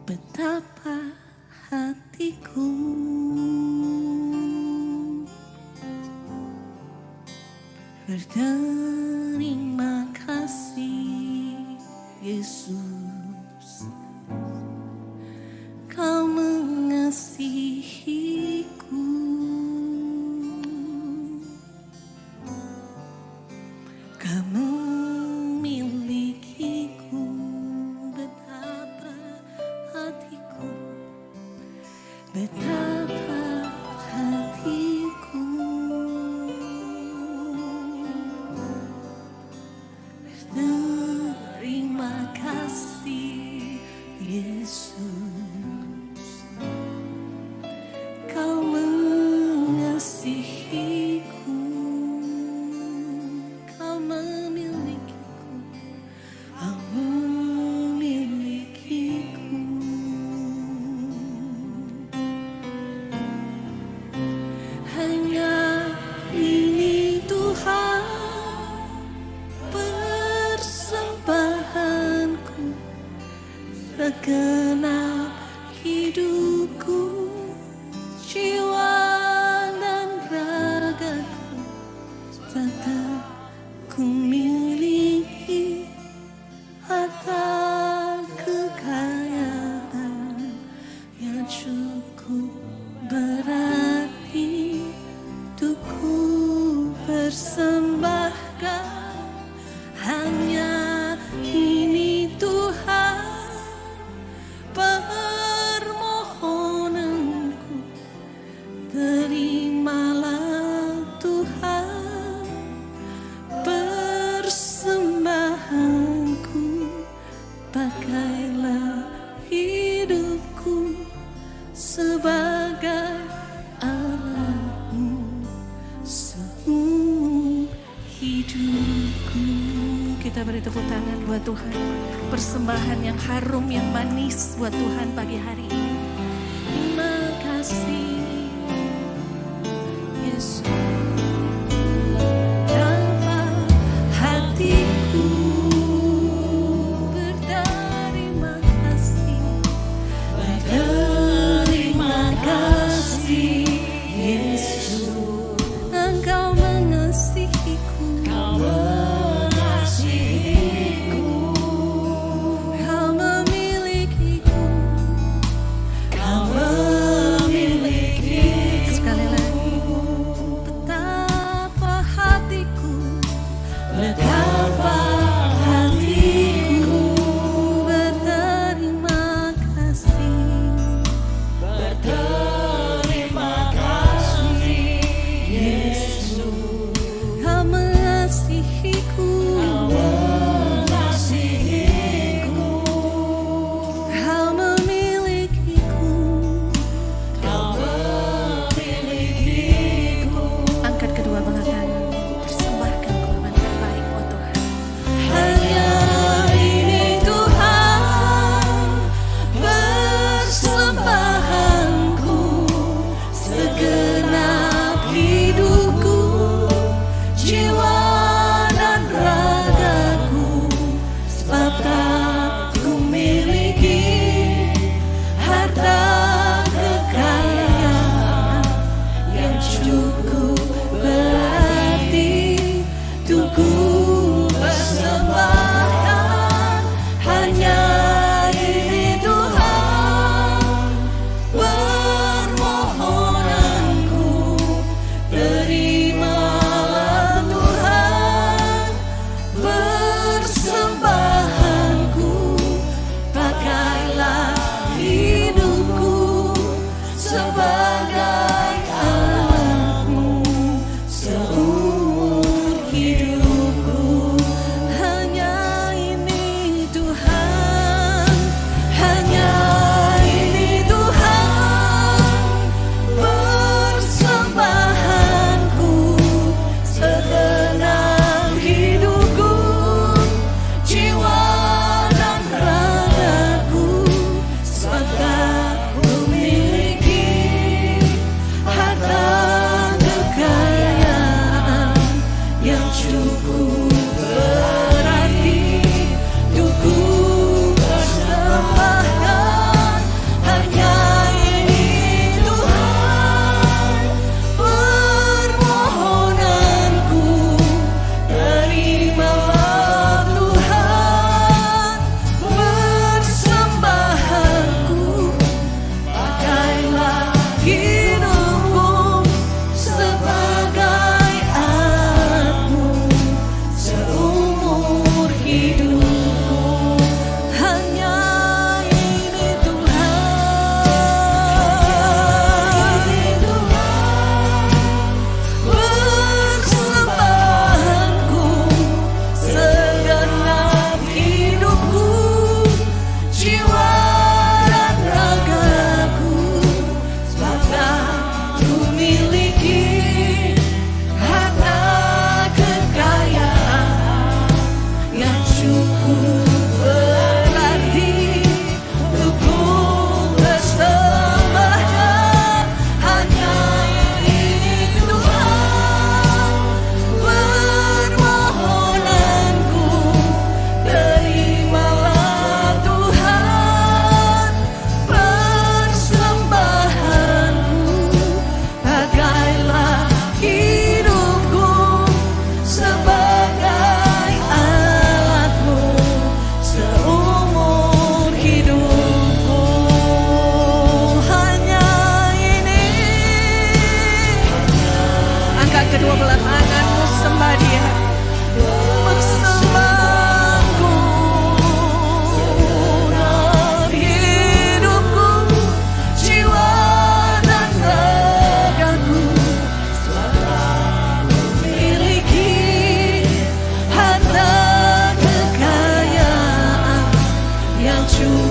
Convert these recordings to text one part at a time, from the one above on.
Betapa hatiku berterima kasih, Yesus, Kau mengasihiku. Kau memilikiku. Betapa hatiku, betapa hatiku berterima kasih, Yesus, Kau mengasihiku. Kau memilikiku. Kau memilikiku. Hanya ini Tuhan persembahanku, segenap hidupku, jiwa dan ragaku, tetap ku miliki harta kekayaan yang cukup berarti untuk ku persembahkan. Hanya ini Tuhan permohonanku, terimalah Tuhan persembahanku, pakailah hidupku sebagai alatmu seumur hidupku. Kita beri tepuk tangan buat Tuhan, persembahan yang harum, yang manis buat Tuhan pagi hari ini. Terima kasih, Yesus. Dalam hatiku berterima kasih, berterima kasih, Yesus, Engkau mengasihiku. Kau mengasihiku. Kau memilikiku. Kau memilikiku. Sekali lagi,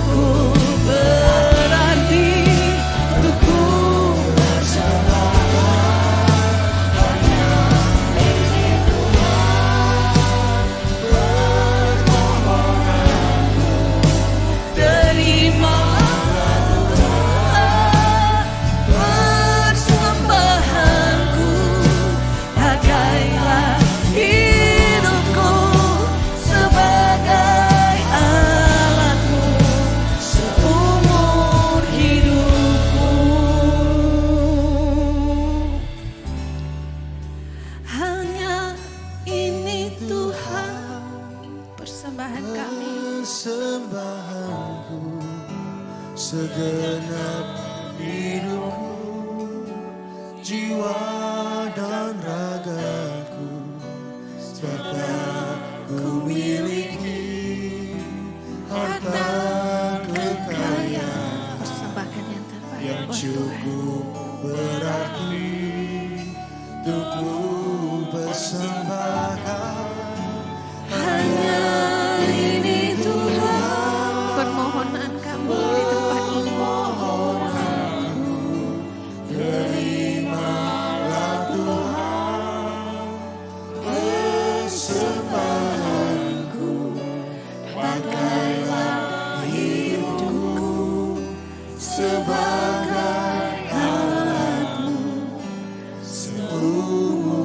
cukup berarti untukku. Persembahan kami, persembahanku, segenap hidupku, jiwa dan ragaku, serta ku miliki harta kekayaan persembahan yang terbaik yang buat Tuhan. cukup berarti untuk ku persembahkan. Hanya ini Tuhan, permohonan kami di tempat ini. Terimalah Tuhan persembahanku, pakailah hidupku sebagai alatmu seumur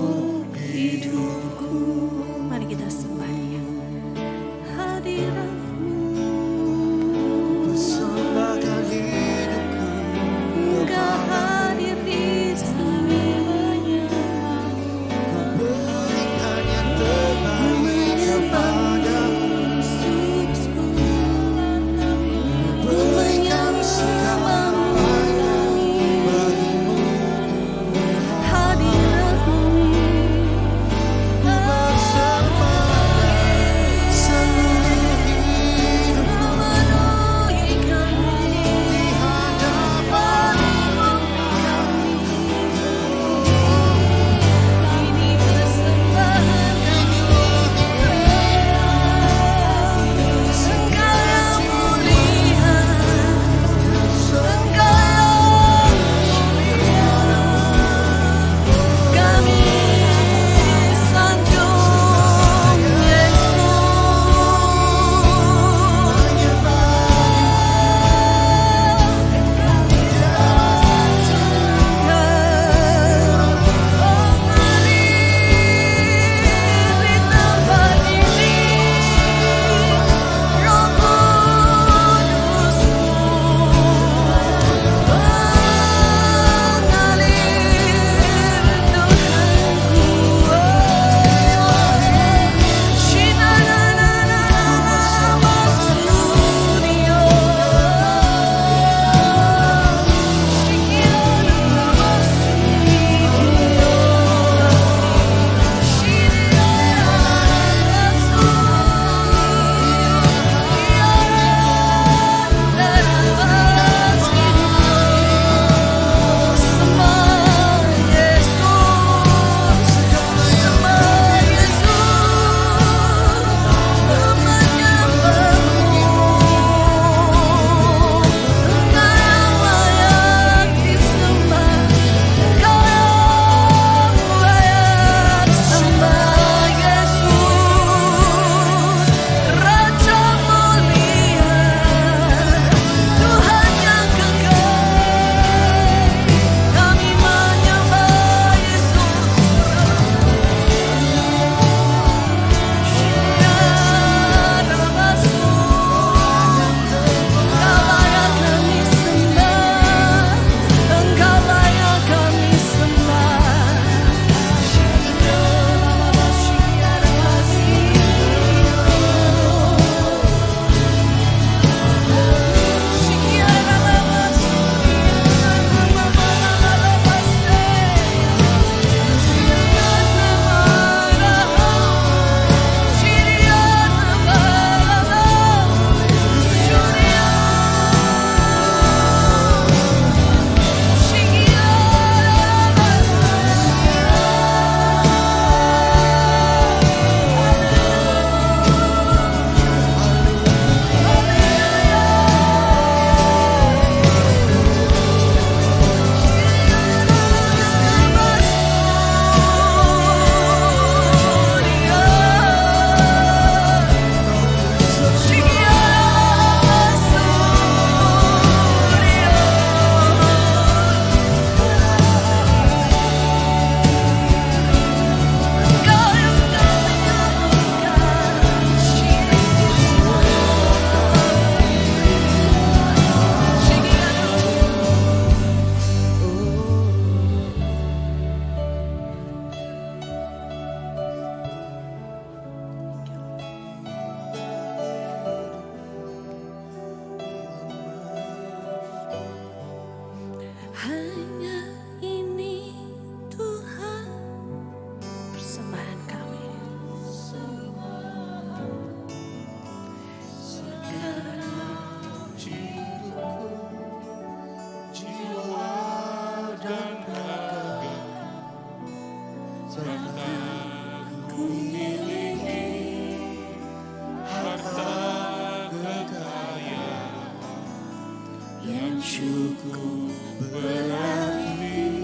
cukup berarti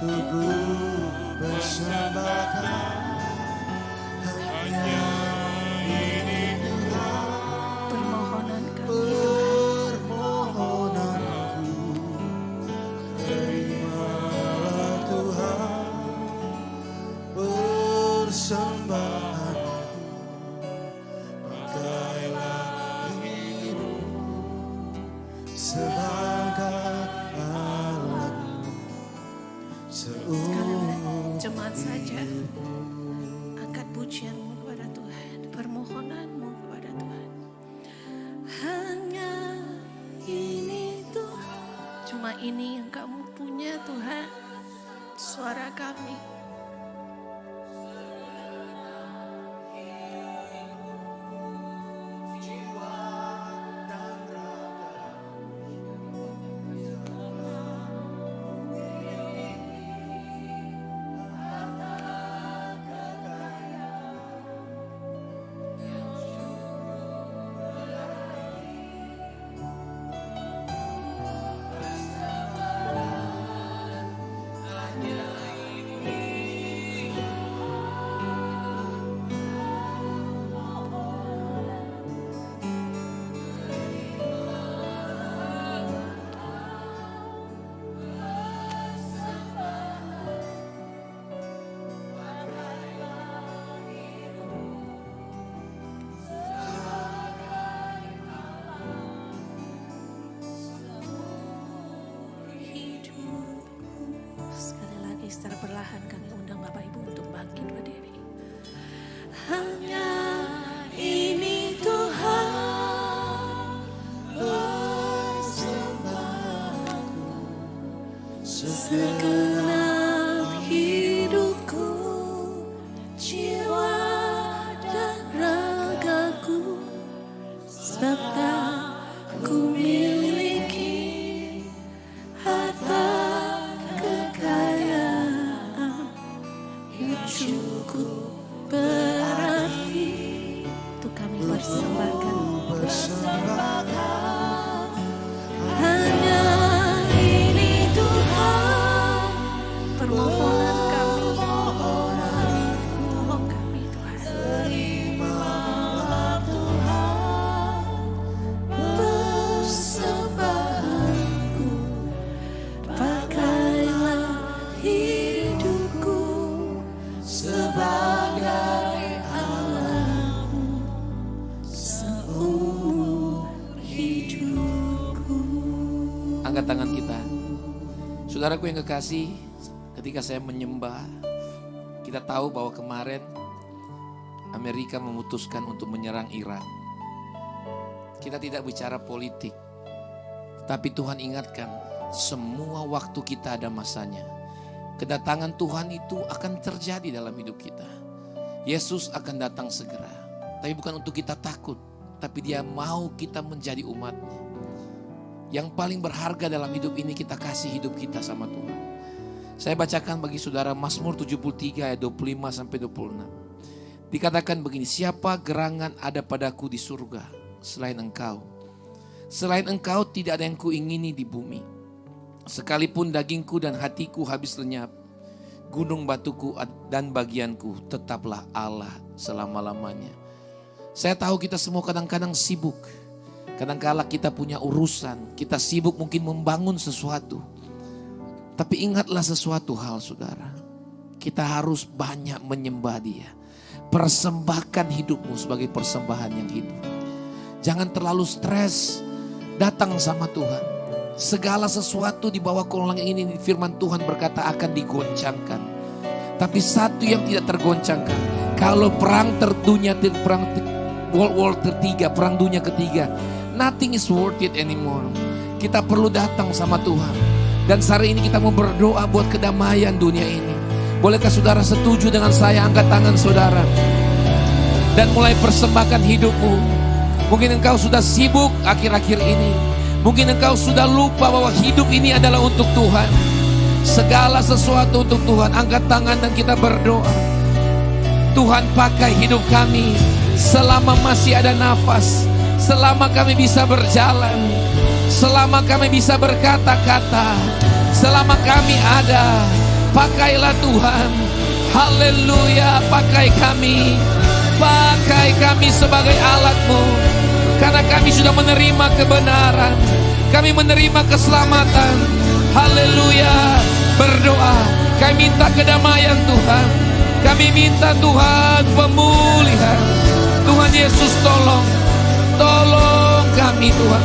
untuk ku persembahkan. Hanya ini Tuhan, Permohonan kami permohonanku. Terimalah Tuhan persembahanku. Pakailah hidup sebagai alatmu seumur jemaat saja. Angkat pujianmu kepada Tuhan, permohonanmu kepada Tuhan. Hanya ini Tuhan, cuma ini yang kamu punya Tuhan. Suara kami. Sekali lagi secara perlahan kami undang Bapak Ibu untuk bangkit berdiri. Hanya ini Tuhan persembahanku. segenap hidupku, jiwa dan ragaku, serta ku miliki harta kekayaan yang cukup berarti untuk kami persembahkan. Hanya ini Tuhan, permohonan kami, tolong kami Tuhan. Terimalah Tuhan Persembahanku, pakailah hidupku sebagai alatmu seumur hidupku. Angkat tangan kita. Saudaraku yang kekasih, ketika saya menyembah, kita tahu bahwa kemarin Amerika memutuskan untuk menyerang Iran. Kita tidak bicara politik, tapi Tuhan ingatkan, semua waktu kita ada masanya. Kedatangan Tuhan itu akan terjadi dalam hidup kita. Yesus akan datang segera, tapi bukan untuk kita takut, tapi Dia mau kita menjadi umat-Nya. Yang paling berharga dalam hidup ini kita kasih hidup kita sama Tuhan. Saya bacakan bagi saudara Mazmur 73 ayat 25 sampai 26. Dikatakan begini, siapa gerangan ada padaku di surga selain Engkau? Selain Engkau tidak ada yang kuingini di bumi. Sekalipun dagingku dan hatiku habis lenyap, gunung batuku dan bagianku tetaplah Allah selama-lamanya. Saya tahu kita semua kadang-kadang sibuk. Kadang-kala kita punya urusan, kita sibuk mungkin membangun sesuatu. Tapi ingatlah sesuatu hal saudara, kita harus banyak menyembah Dia. Persembahkan hidupmu sebagai persembahan yang hidup. Jangan terlalu stres, datang sama Tuhan. Segala sesuatu di bawah kolong ini firman Tuhan berkata akan digoncangkan. Tapi satu yang tidak tergoncangkan, kalau perang terdunia, perang World War III, perang dunia ketiga, nothing is worth it anymore. Kita perlu datang sama Tuhan. Dan hari ini kita mau berdoa buat kedamaian dunia ini. Bolehkah saudara setuju dengan saya? Angkat tangan saudara dan mulai persembahkan hidupmu. Mungkin engkau sudah sibuk akhir-akhir ini. Mungkin engkau sudah lupa bahwa hidup ini adalah untuk Tuhan. Segala sesuatu untuk Tuhan. Angkat tangan dan kita berdoa. Tuhan, pakai hidup kami selama masih ada nafas, selama kami bisa berjalan. Selama kami bisa berkata-kata, selama kami ada, pakailah Tuhan. Haleluya, pakai kami sebagai alat-Mu. Karena kami sudah menerima kebenaran, kami menerima keselamatan. Haleluya, berdoa, kami minta kedamaian Tuhan. Kami minta Tuhan pemulihan. Tuhan Yesus tolong kami Tuhan.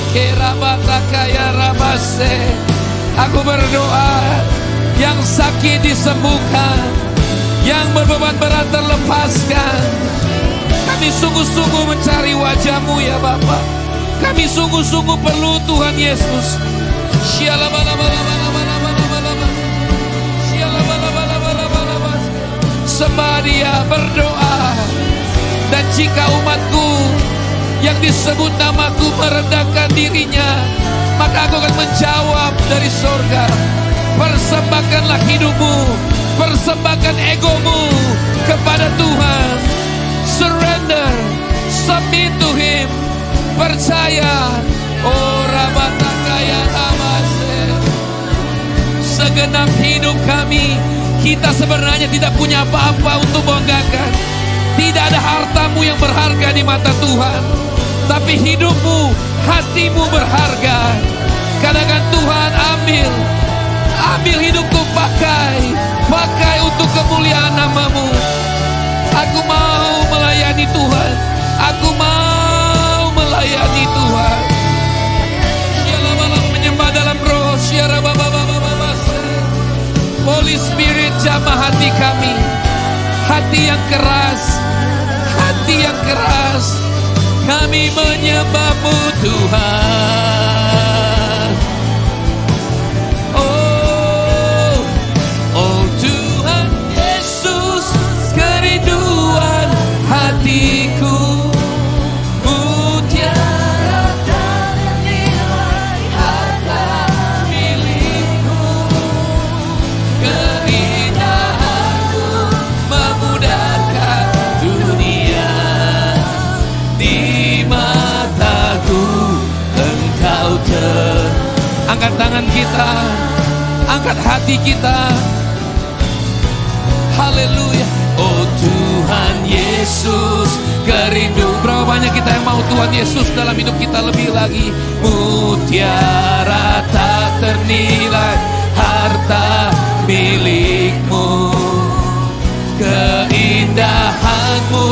Kerabatakaya rabase. Aku berdoa, yang sakit disembuhkan, yang berbeban berat terlepaskan. Kami sungguh-sungguh mencari wajah-Mu ya Bapa. Kami sungguh-sungguh perlu Tuhan Yesus. Sembah Dia, berdoa. Dan jika umat-Ku yang disebut nama-Ku merendahkan dirinya, maka Aku akan menjawab dari sorga. Persembahkanlah hidupmu, persembahkan egomu kepada Tuhan. Surrender, submit to Him, percaya. Oh rabatakaya ramase. Segenap hidup kami, kita sebenarnya tidak punya apa-apa untuk banggakan. Tidak ada hartamu yang berharga di mata Tuhan, tapi hidupmu, hatimu berharga. Katakan, Tuhan, ambil hidupku, pakai untuk kemuliaan nama-Mu. Aku mau melayani Tuhan, aku mau melayani Tuhan. Menyembah dalam roh. Holy Spirit, jamah hati kami, hati yang keras, kami menyembah-Mu Tuhan. Oh Tuhan Yesus, kerinduan hatiku, mutiara ternilai harta milikku. Keindahan-Mu memudahkan dunia. Di mataku Engkau angkat tangan kita, angkat hati kita. Haleluya. Oh Tuhan Yesus, kerindu. Berapa banyak kita yang mau Tuhan Yesus dalam hidup kita lebih lagi. Mutiara tak ternilai harta milik-Mu. Keindahan-Mu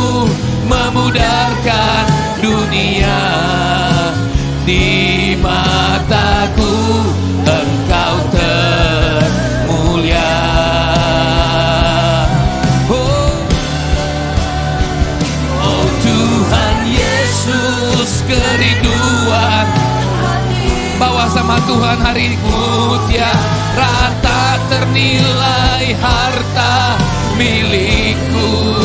memudarkan dunia. Di mataku Engkau termulia. Oh Tuhan Yesus, kerinduan. Bawa sama Tuhan hari ini. Mutiara tak ternilai harta milikku.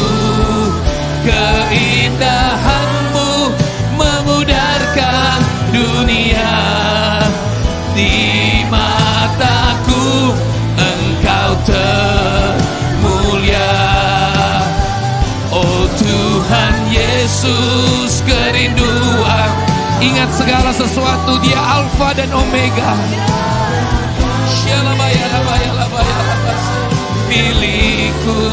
Keindahan-Mu memudarkan dunia. Di mataku Engkau termulia. Oh Tuhan Yesus, kerinduan. Ingat segala sesuatu, Dia Alfa dan Omega. Milikku.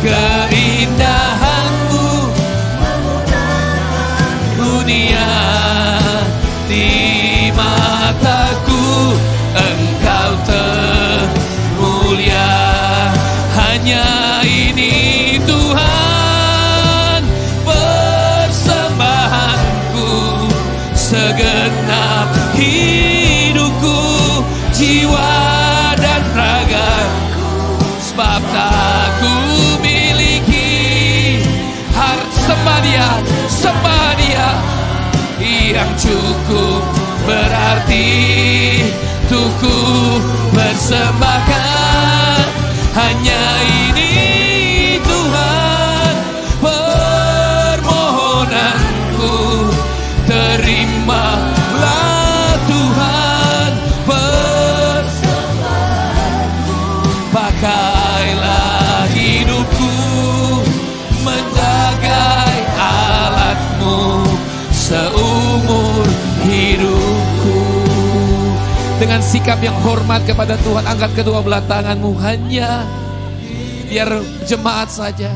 Keindahan-Mu dunia. Di mataku Engkau termulia. Hanya ini Tuhan persembahanku, segenap hidupku, jiwa dan ragaku. Sebab tak ku miliki sembah Dia yang cukup berarti untuk ku persembahkan. Hanya ini Tuhan permohonanku, terimalah Tuhan persembahanku. Pakailah hidupku menjaga alat-Mu seumur hidup. Dengan sikap yang hormat kepada Tuhan, angkat kedua belah tanganmu. Hanya biar jemaat saja.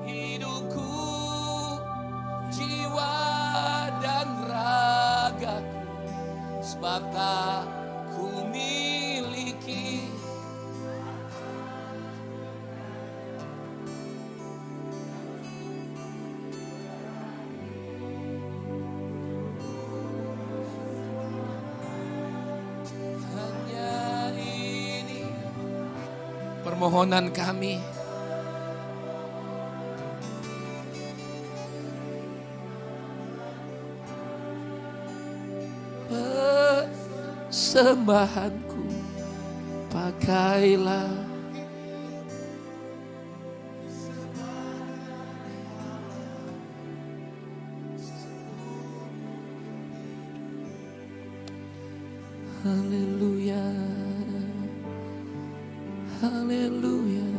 Hidupku, jiwa dan ragaku, sebab tak ku miliki hanya ini permohonan kami. Persembahanku pakailah, haleluya, haleluya.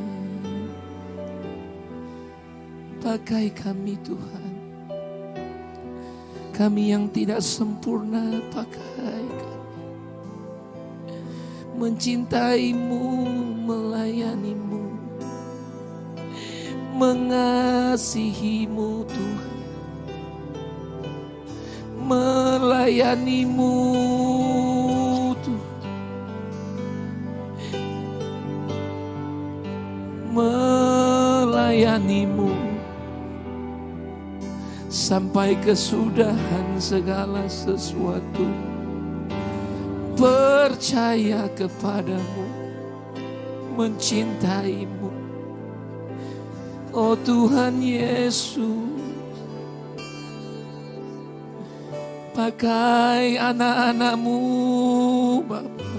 Pakai kami Tuhan, kami yang tidak sempurna, pakai kami. Mencintaimu, melayanimu, mengasihimu Tuhan, melayanimu Tuhan, melayanimu sampai kesudahan segala sesuatu. Percaya kepadamu, mencintaimu, oh Tuhan Yesus. Pakai anak-anakmu Bapa,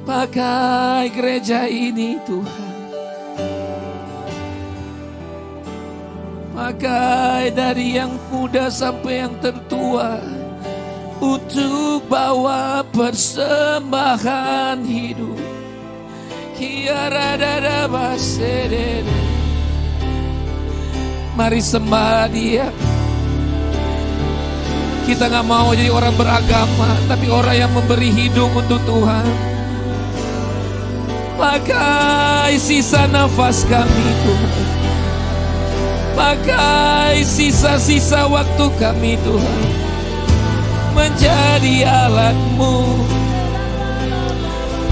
pakai gereja ini Tuhan, pakai dari yang muda sampai yang tertua, untuk bawa persembahan hidup. Mari sembah Dia. Kita gak mau jadi orang beragama, tapi orang yang memberi hidup untuk Tuhan. Pakai sisa nafas kami Tuhan, pakai sisa-sisa waktu kami Tuhan, menjadi alat-Mu,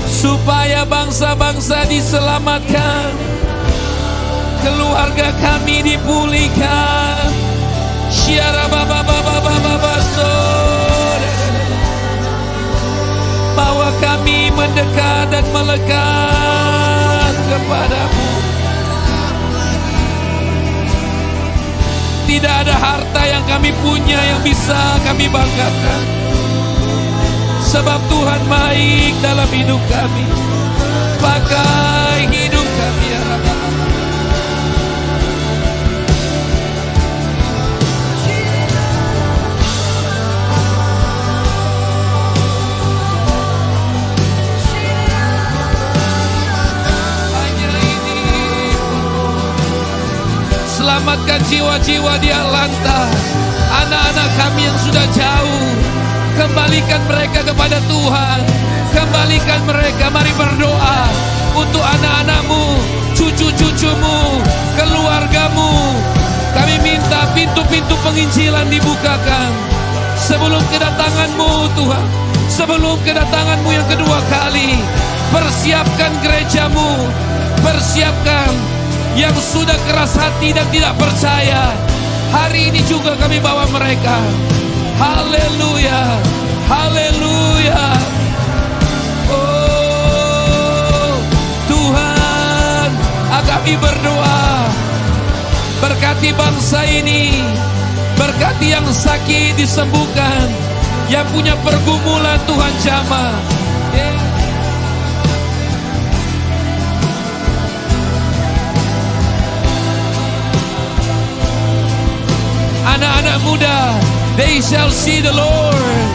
supaya bangsa-bangsa diselamatkan, keluarga kami dipulihkan. Syiara baba bahwa kami mendekat dan melekat kepada-Mu. Tidak ada harta yang kami punya yang bisa kami banggakan, sebab Tuhan baik dalam hidup kami. Pakai hidup kami ya Rabb. Selamatkan jiwa-jiwa di Atlanta, anak-anak kami yang sudah jauh. Kembalikan mereka kepada Tuhan, kembalikan mereka. Mari berdoa untuk anak-anak-Mu, cucu-cucu-Mu, keluarga-Mu. Kami minta pintu-pintu penginjilan dibukakan sebelum kedatangan-Mu Tuhan, sebelum kedatangan-Mu yang kedua kali. Persiapkan gereja-Mu, persiapkan yang sudah keras hati dan tidak percaya. Hari ini juga kami bawa mereka. Haleluya, haleluya. Oh Tuhan, kami berdoa, berkati bangsa ini, berkati yang sakit disembuhkan, yang punya pergumulan Tuhan jamah. Anak-anak muda, they shall see the Lord.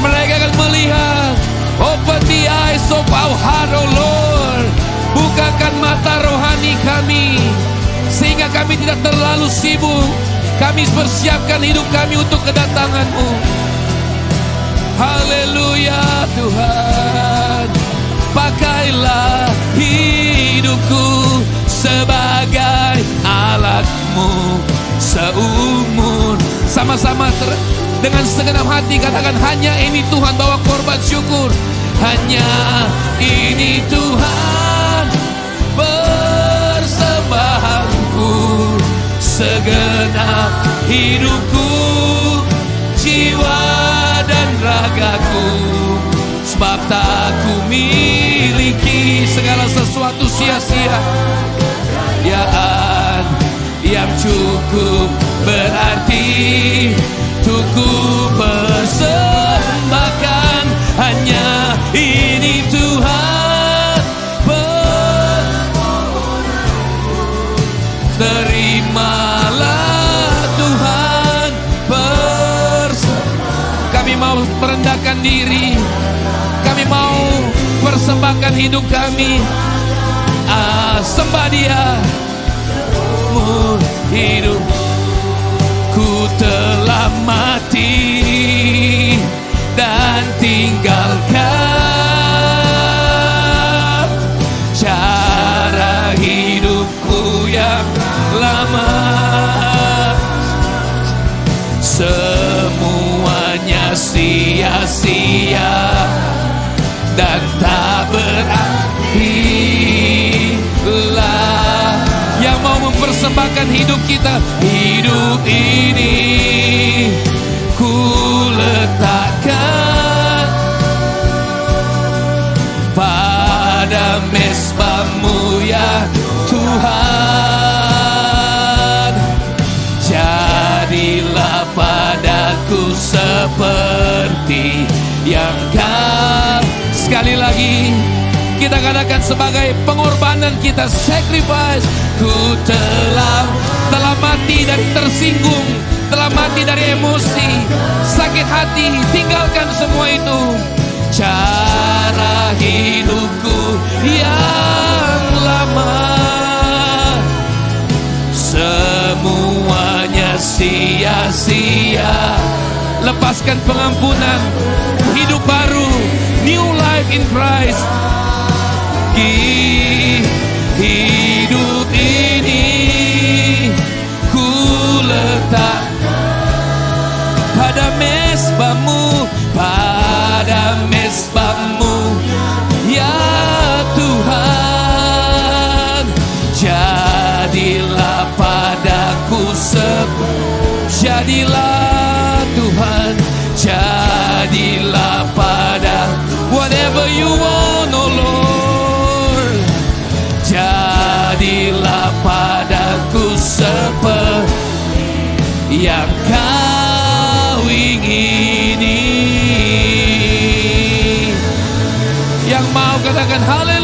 Mereka akan melihat. Open the eyes of our heart, oh Lord. Bukakan mata rohani kami, sehingga kami tidak terlalu sibuk. Kami persiapkan hidup kami untuk kedatangan-Mu. Haleluya Tuhan. Pakailah hidupku sebagai alat-Mu seumur. Sama-sama dengan segenap hati katakan, hanya ini Tuhan, bawa korban syukur. Hanya ini Tuhan persembahanku, segenap hidupku, jiwa dan ragaku. Sebab tak ku miliki segala sesuatu sia-sia, kebahagiaan yang cukup berarti untuk ku persembahkan. Hanya ini Tuhan terimalah Tuhan kami mau merendahkan diri, kami mau persembahkan hidup kami. Sembah Dia. Hidup ku telah mati dan tinggalkan cara hidupku yang lama. Semuanya sia-sia dan tak berarti. Yang mau mempersembahkan hidup kita, hidup ini ku letakkan pada mezbah-Mu ya Tuhan. Jadilah padaku seperti yang Kau. Sekali lagi kita katakan sebagai pengorbanan kita, sacrifice. Ku telah mati dari tersinggung, telah mati dari emosi, sakit hati, tinggalkan semua itu. Cara hidupku yang lama, semuanya sia-sia. Lepaskan pengampunan, hidup baru, new life in Christ. Hidup ini ku letak pada mezbah-Mu, pada mezbah-Mu ya Tuhan. Jadilah padaku jadilah Tuhan, jadilah pada whatever you want, oh Lord. Jadilah padaku seperti yang Kau ingini. Yang mau katakan haleluya.